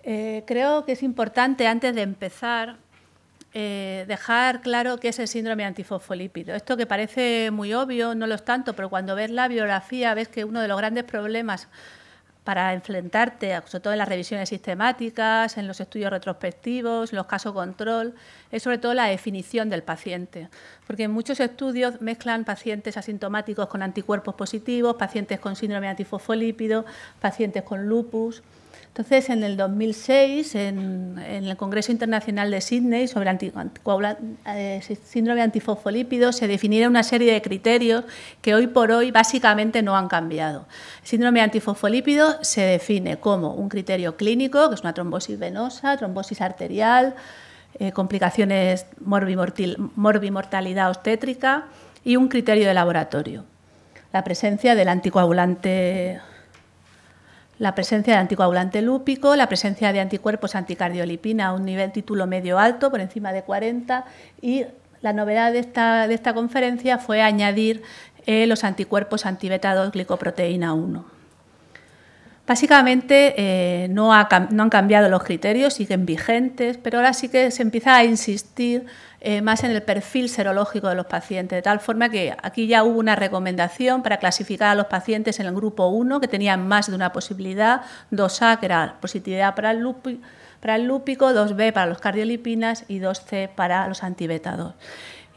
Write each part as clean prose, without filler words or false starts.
Creo que es importante, antes de empezar, dejar claro qué es el síndrome antifosfolípido. Esto que parece muy obvio, no lo es tanto, pero cuando ves la bibliografía ves que uno de los grandes problemas para enfrentarte, sobre todo en las revisiones sistemáticas, en los estudios retrospectivos, en los casos control, es sobre todo la definición del paciente. Porque en muchos estudios mezclan pacientes asintomáticos con anticuerpos positivos, pacientes con síndrome antifosfolípido, pacientes con lupus. Entonces, en el 2006, en el Congreso Internacional de Sydney sobre síndrome antifosfolípido, se definieron una serie de criterios que hoy por hoy básicamente no han cambiado. El síndrome antifosfolípido se define como un criterio clínico, que es una trombosis venosa, trombosis arterial, complicaciones, morbimortalidad obstétrica, y un criterio de laboratorio, la presencia del anticoagulante lúpico, la presencia de anticuerpos anticardiolipina a un nivel título medio alto, por encima de 40, y la novedad de esta conferencia fue añadir los anticuerpos anti-beta-2 glicoproteína 1. Básicamente no han cambiado los criterios, siguen vigentes, pero ahora sí que se empieza a insistir más en el perfil serológico de los pacientes, de tal forma que aquí ya hubo una recomendación para clasificar a los pacientes en el grupo 1, que tenían más de una posibilidad, 2A, que era positividad para el lúpico, 2B para los cardiolipinas y 2C para los anti-beta-2.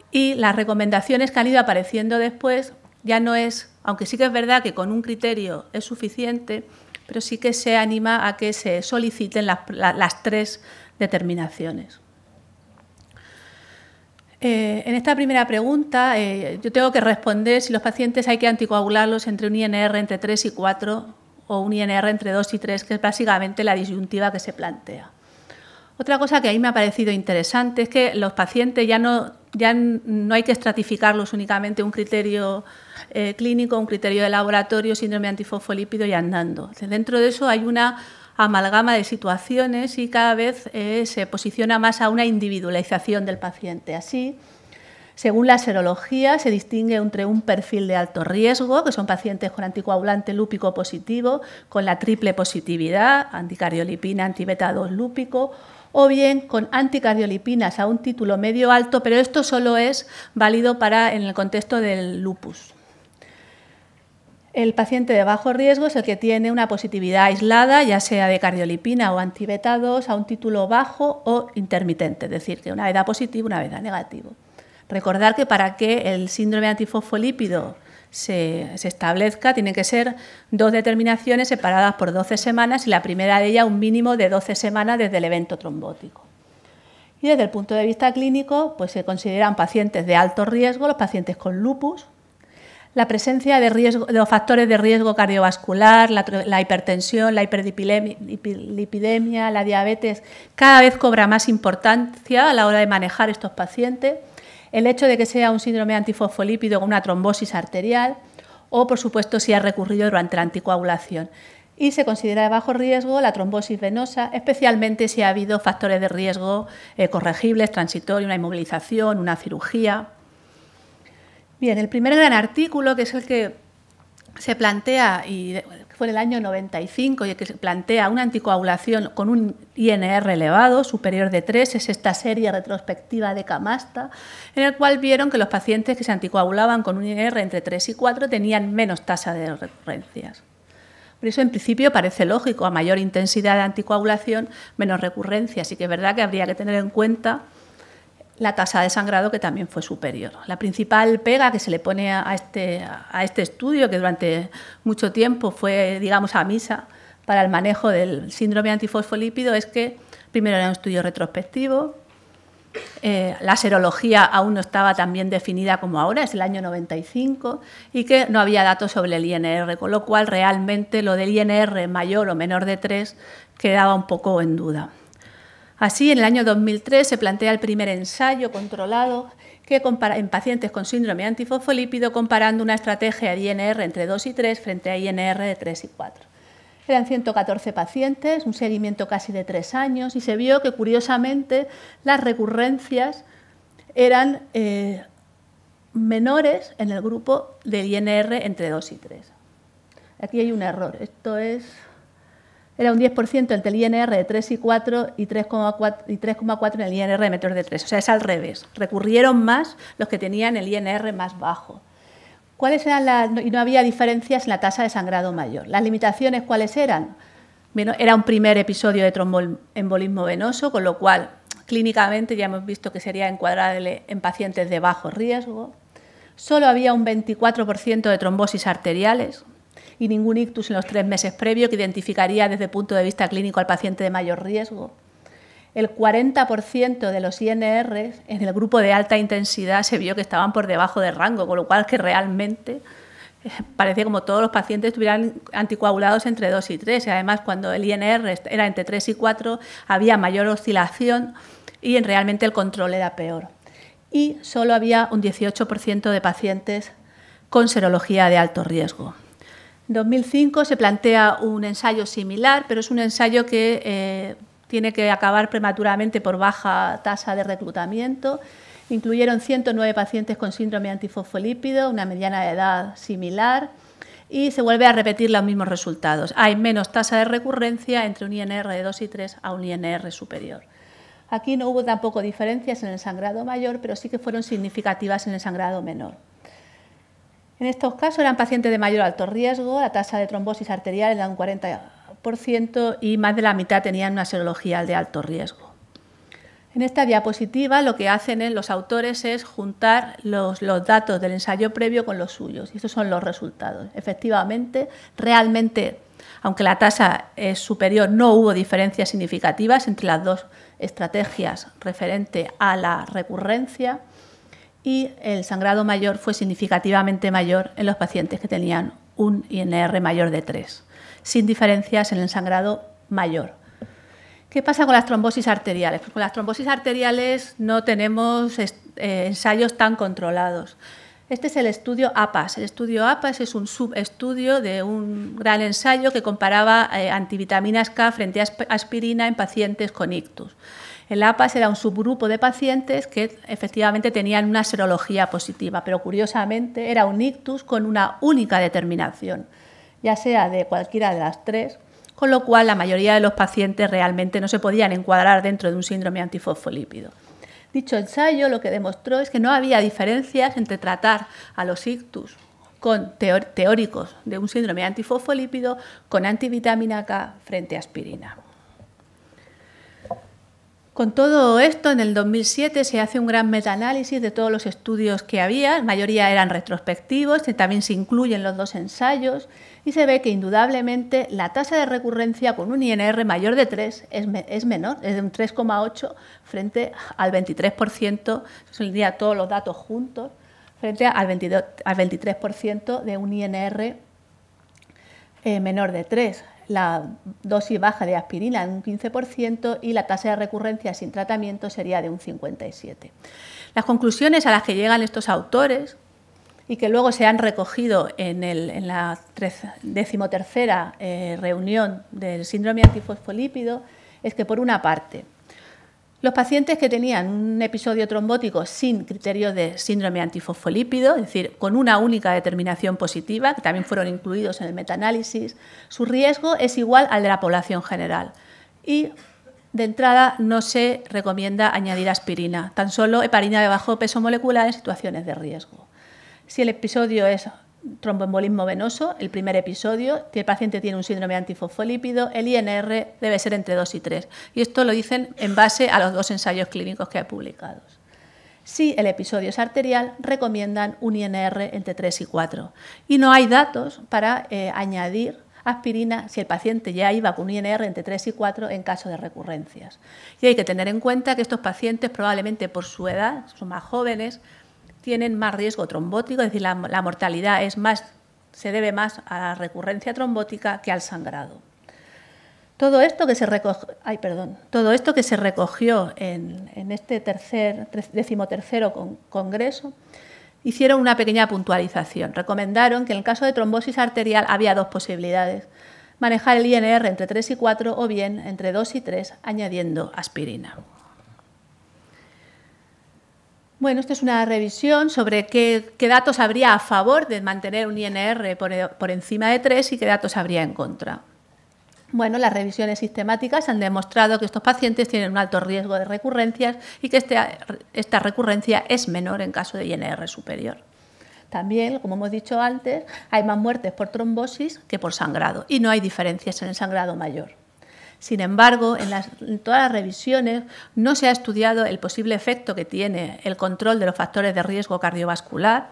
Y las recomendaciones que han ido apareciendo después ya no es, aunque sí que es verdad que con un criterio es suficiente, pero sí que se anima a que se soliciten las tres determinaciones. En esta primera pregunta, yo tengo que responder si los pacientes hay que anticoagularlos entre un INR entre 3 y 4 o un INR entre 2 y 3, que es básicamente la disyuntiva que se plantea. Otra cosa que a mí me ha parecido interesante es que los pacientes ya no hay que estratificarlos únicamente un criterio clínico, un criterio de laboratorio, síndrome antifosfolípido y andando. Dentro de eso hay una amalgama de situaciones y cada vez se posiciona más a una individualización del paciente. Así, según la serología, se distingue entre un perfil de alto riesgo, que son pacientes con anticoagulante lúpico positivo, con la triple positividad, anticardiolipina, anti-beta-2 lúpico, o bien con anticardiolipinas a un título medio alto, pero esto solo es válido en el contexto del lupus. El paciente de bajo riesgo es el que tiene una positividad aislada, ya sea de cardiolipina o anti-beta-2, a un título bajo o intermitente, es decir, que una vez da positivo, una vez da negativo. Recordar que para que el síndrome antifosfolípido se establezca, tienen que ser dos determinaciones separadas por 12 semanas y la primera de ellas un mínimo de 12 semanas desde el evento trombótico. Y desde el punto de vista clínico, pues se consideran pacientes de alto riesgo los pacientes con lupus. La presencia de los factores de riesgo cardiovascular, la hipertensión, la hiperlipidemia, la diabetes, cada vez cobra más importancia a la hora de manejar estos pacientes. El hecho de que sea un síndrome antifosfolípido con una trombosis arterial o, por supuesto, si ha recurrido durante la anticoagulación. Y se considera de bajo riesgo la trombosis venosa, especialmente si ha habido factores de riesgo corregibles, transitorios, una inmovilización, una cirugía. Bien, el primer gran artículo, que es el que se plantea, y fue en el año 95, y el que se plantea una anticoagulación con un INR elevado, superior de 3, es esta serie retrospectiva de Camasta, en el cual vieron que los pacientes que se anticoagulaban con un INR entre 3 y 4 tenían menos tasa de recurrencias. Por eso, en principio, parece lógico, a mayor intensidad de anticoagulación, menos recurrencias, y que es verdad que habría que tener en cuenta la tasa de sangrado, que también fue superior. La principal pega que se le pone a este estudio, que durante mucho tiempo fue, digamos, a misa para el manejo del síndrome antifosfolípido, es que primero era un estudio retrospectivo, la serología aún no estaba tan bien definida como ahora, es el año 95, y que no había datos sobre el INR, con lo cual realmente lo del INR mayor o menor de 3 quedaba un poco en duda. Así, en el año 2003 se plantea el primer ensayo controlado que en pacientes con síndrome antifosfolípido, comparando una estrategia de INR entre 2 y 3 frente a INR de 3 y 4. Eran 114 pacientes, un seguimiento casi de 3 años, y se vio que, curiosamente, las recurrencias eran menores en el grupo del INR entre 2 y 3. Aquí hay un error. Esto es Era un 10% entre el INR de 3 y 4 y 3,4 en el INR de menor de 3. O sea, es al revés. Recurrieron más los que tenían el INR más bajo. ¿Cuáles eran y no había diferencias en la tasa de sangrado mayor? ¿Las limitaciones cuáles eran? Bueno, era un primer episodio de tromboembolismo venoso, con lo cual clínicamente ya hemos visto que sería encuadrable en pacientes de bajo riesgo. Solo había un 24% de trombosis arteriales y ningún ictus en los 3 meses previos, que identificaría desde el punto de vista clínico al paciente de mayor riesgo. El 40% de los INR en el grupo de alta intensidad se vio que estaban por debajo de rango, con lo cual que realmente parecía como todos los pacientes estuvieran anticoagulados entre 2 y 3. Y además, cuando el INR era entre 3 y 4, había mayor oscilación y realmente el control era peor. Y solo había un 18% de pacientes con serología de alto riesgo. En 2005 se plantea un ensayo similar, pero es un ensayo que tiene que acabar prematuramente por baja tasa de reclutamiento. Incluyeron 109 pacientes con síndrome antifosfolípido, una mediana de edad similar, y se vuelve a repetir los mismos resultados. Hay menos tasa de recurrencia entre un INR de 2 y 3 a un INR superior. Aquí no hubo tampoco diferencias en el sangrado mayor, pero sí que fueron significativas en el sangrado menor. En estos casos eran pacientes de mayor alto riesgo, la tasa de trombosis arterial era un 40% y más de la mitad tenían una serología de alto riesgo. En esta diapositiva lo que hacen los autores es juntar los datos del ensayo previo con los suyos, y estos son los resultados. Efectivamente, realmente, aunque la tasa es superior, no hubo diferencias significativas entre las dos estrategias referente a la recurrencia, y el sangrado mayor fue significativamente mayor en los pacientes que tenían un INR mayor de 3, sin diferencias en el sangrado mayor. ¿Qué pasa con las trombosis arteriales? Pues con las trombosis arteriales no tenemos ensayos tan controlados. Este es el estudio APAS. El estudio APAS es un subestudio de un gran ensayo que comparaba antivitaminas K frente a aspirina en pacientes con ictus. El APAS era un subgrupo de pacientes que efectivamente tenían una serología positiva, pero curiosamente era un ictus con una única determinación, ya sea de cualquiera de las tres, con lo cual la mayoría de los pacientes realmente no se podían encuadrar dentro de un síndrome antifosfolípido. Dicho ensayo lo que demostró es que no había diferencias entre tratar a los ictus con teóricos de un síndrome antifosfolípido con antivitamina K frente a aspirina. Con todo esto, en el 2007 se hace un gran metaanálisis de todos los estudios que había, la mayoría eran retrospectivos, también se incluyen los dos ensayos, y se ve que indudablemente la tasa de recurrencia con un INR mayor de 3 es menor, es de un 3,8 frente al 23%, serían todos los datos juntos, frente al 23% de un INR menor de 3. La dosis baja de aspirina en un 15% y la tasa de recurrencia sin tratamiento sería de un 57%. Las conclusiones a las que llegan estos autores y que luego se han recogido en la 13ª reunión del síndrome antifosfolípido es que, por una parte, los pacientes que tenían un episodio trombótico sin criterios de síndrome antifosfolípido, es decir, con una única determinación positiva, que también fueron incluidos en el metaanálisis, su riesgo es igual al de la población general. Y, de entrada, no se recomienda añadir aspirina, tan solo heparina de bajo peso molecular en situaciones de riesgo. Si el episodio es tromboembolismo venoso, el primer episodio, si el paciente tiene un síndrome antifosfolípido, el INR debe ser entre 2 y 3. Y esto lo dicen en base a los dos ensayos clínicos que hay publicados. Si el episodio es arterial, recomiendan un INR entre 3 y 4. Y no hay datos para añadir aspirina si el paciente ya iba con un INR entre 3 y 4 en caso de recurrencias. Y hay que tener en cuenta que estos pacientes, probablemente por su edad, son más jóvenes, tienen más riesgo trombótico, es decir, la mortalidad se debe más a la recurrencia trombótica que al sangrado. Todo esto que se recogió en este 13º congreso, hicieron una pequeña puntualización. Recomendaron que en el caso de trombosis arterial había dos posibilidades: manejar el INR entre 3 y 4 o bien entre 2 y 3 añadiendo aspirina. Bueno, esta es una revisión sobre qué datos habría a favor de mantener un INR por encima de 3 y qué datos habría en contra. Bueno, las revisiones sistemáticas han demostrado que estos pacientes tienen un alto riesgo de recurrencias y que esta recurrencia es menor en caso de INR superior. También, como hemos dicho antes, hay más muertes por trombosis que por sangrado y no hay diferencias en el sangrado mayor. Sin embargo, en todas las revisiones no se ha estudiado el posible efecto que tiene el control de los factores de riesgo cardiovascular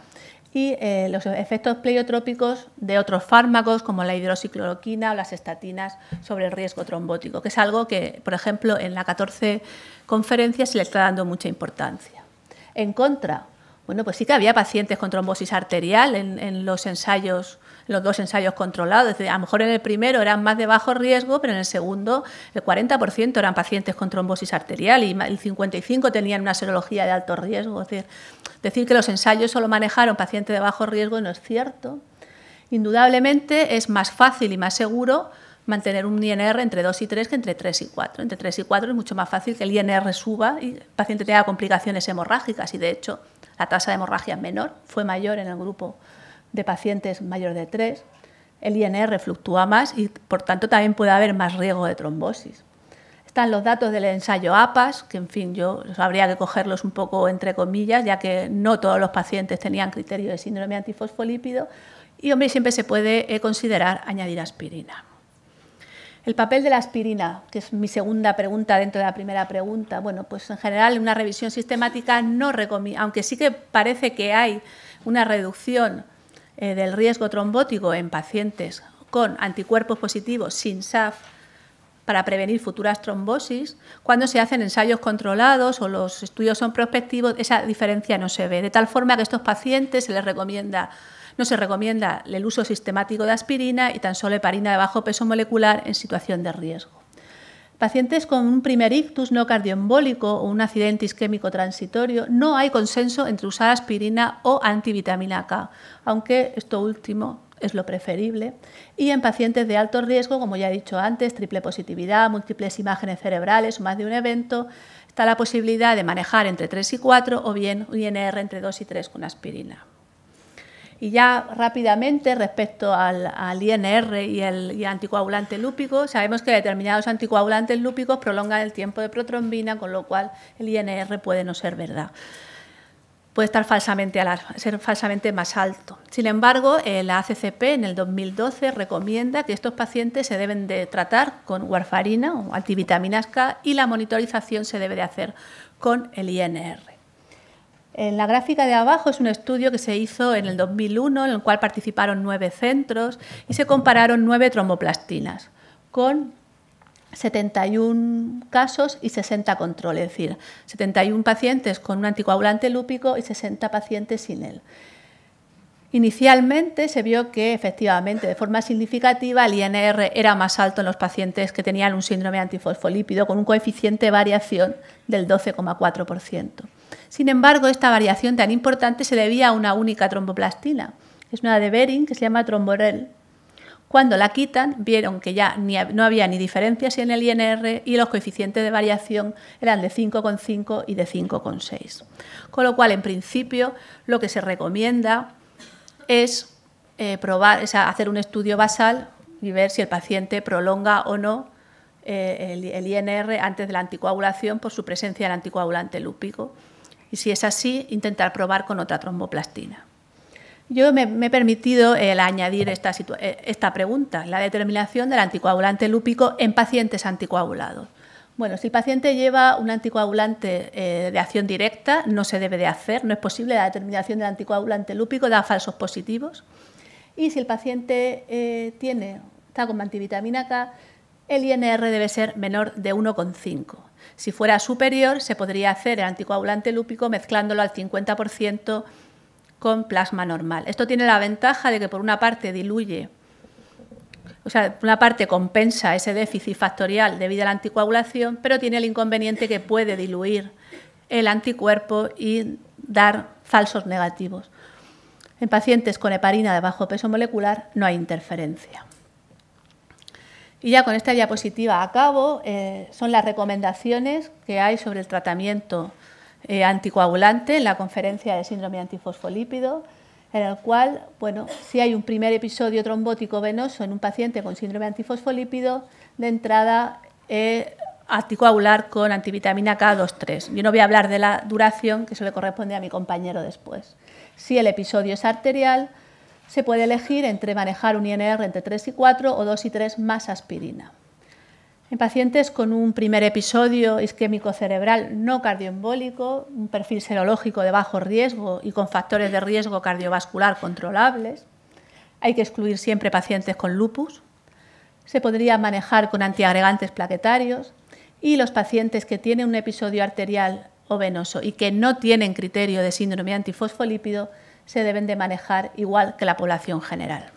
y los efectos pleiotrópicos de otros fármacos como la hidroxicloroquina o las estatinas sobre el riesgo trombótico, que es algo que, por ejemplo, en la 14 conferencia se le está dando mucha importancia. En contra, bueno, pues sí que había pacientes con trombosis arterial en los ensayos, los dos ensayos controlados. Es decir, a lo mejor en el primero eran más de bajo riesgo, pero en el segundo el 40% eran pacientes con trombosis arterial y el 55% tenían una serología de alto riesgo. Es decir que los ensayos solo manejaron pacientes de bajo riesgo no es cierto. Indudablemente es más fácil y más seguro mantener un INR entre 2 y 3 que entre 3 y 4. Entre 3 y 4 es mucho más fácil que el INR suba y el paciente tenga complicaciones hemorrágicas y, de hecho, la tasa de hemorragia es menor, fue mayor en el grupo de pacientes mayor de 3. El INR fluctúa más y, por tanto, también puede haber más riesgo de trombosis. Están los datos del ensayo APAS, que, en fin, habría que cogerlos un poco entre comillas, ya que no todos los pacientes tenían criterio de síndrome antifosfolípido y, hombre, siempre se puede considerar añadir aspirina. El papel de la aspirina, que es mi segunda pregunta dentro de la primera pregunta. Bueno, pues en general una revisión sistemática no recomienda, aunque sí que parece que hay una reducción del riesgo trombótico en pacientes con anticuerpos positivos sin SAF para prevenir futuras trombosis, cuando se hacen ensayos controlados o los estudios son prospectivos, esa diferencia no se ve, de tal forma que a estos pacientes no se recomienda el uso sistemático de aspirina y tan solo heparina de bajo peso molecular en situación de riesgo. Pacientes con un primer ictus no cardioembólico o un accidente isquémico transitorio, no hay consenso entre usar aspirina o antivitamina K, aunque esto último es lo preferible. Y en pacientes de alto riesgo, como ya he dicho antes, triple positividad, múltiples imágenes cerebrales o más de un evento, está la posibilidad de manejar entre 3 y 4 o bien INR entre 2 y 3 con aspirina. Y ya rápidamente, respecto al INR y el anticoagulante lúpico, sabemos que determinados anticoagulantes lúpicos prolongan el tiempo de protrombina, con lo cual el INR puede no ser verdad. Puede estar ser falsamente más alto. Sin embargo, la ACCP en el 2012 recomienda que estos pacientes se deben de tratar con warfarina o antivitaminas K y la monitorización se debe de hacer con el INR. En la gráfica de abajo es un estudio que se hizo en el 2001, en el cual participaron 9 centros y se compararon 9 tromboplastinas con 71 casos y 60 controles, es decir, 71 pacientes con un anticoagulante lúpico y 60 pacientes sin él. Inicialmente se vio que, efectivamente, de forma significativa, el INR era más alto en los pacientes que tenían un síndrome antifosfolípido, con un coeficiente de variación del 12,4%. Sin embargo, esta variación tan importante se debía a una única tromboplastina. Es una de Behring que se llama Tromborel. Cuando la quitan, vieron que ya no había ni diferencias en el INR y los coeficientes de variación eran de 5,5 y de 5,6. Con lo cual, en principio, lo que se recomienda es hacer un estudio basal y ver si el paciente prolonga o no el INR antes de la anticoagulación por su presencia del anticoagulante lúpico. Y si es así, intentar probar con otra tromboplastina. Yo me he permitido añadir esta pregunta, la determinación del anticoagulante lúpico en pacientes anticoagulados. Bueno, si el paciente lleva un anticoagulante de acción directa, no se debe de hacer, no es posible la determinación del anticoagulante lúpico, da falsos positivos. Y si el paciente está con antivitamina K, el INR debe ser menor de 1,5. Si fuera superior, se podría hacer el anticoagulante lúpico mezclándolo al 50% con plasma normal. Esto tiene la ventaja de que, por una parte, por una parte compensa ese déficit factorial debido a la anticoagulación, pero tiene el inconveniente que puede diluir el anticuerpo y dar falsos negativos. En pacientes con heparina de bajo peso molecular no hay interferencia. Y ya con esta diapositiva acabo, son las recomendaciones que hay sobre el tratamiento anticoagulante en la conferencia de síndrome antifosfolípido. en el cual, bueno, si hay un primer episodio trombótico venoso en un paciente con síndrome antifosfolípido, de entrada anticoagular con antivitamina K 2-3. Yo no voy a hablar de la duración, que eso le corresponde a mi compañero después. Si el episodio es arterial, se puede elegir entre manejar un INR entre 3 y 4 o 2 y 3 más aspirina. En pacientes con un primer episodio isquémico cerebral no cardioembólico, un perfil serológico de bajo riesgo y con factores de riesgo cardiovascular controlables, hay que excluir siempre pacientes con lupus. Se podría manejar con antiagregantes plaquetarios y los pacientes que tienen un episodio arterial o venoso y que no tienen criterio de síndrome antifosfolípido se deben de manejar igual que la población general.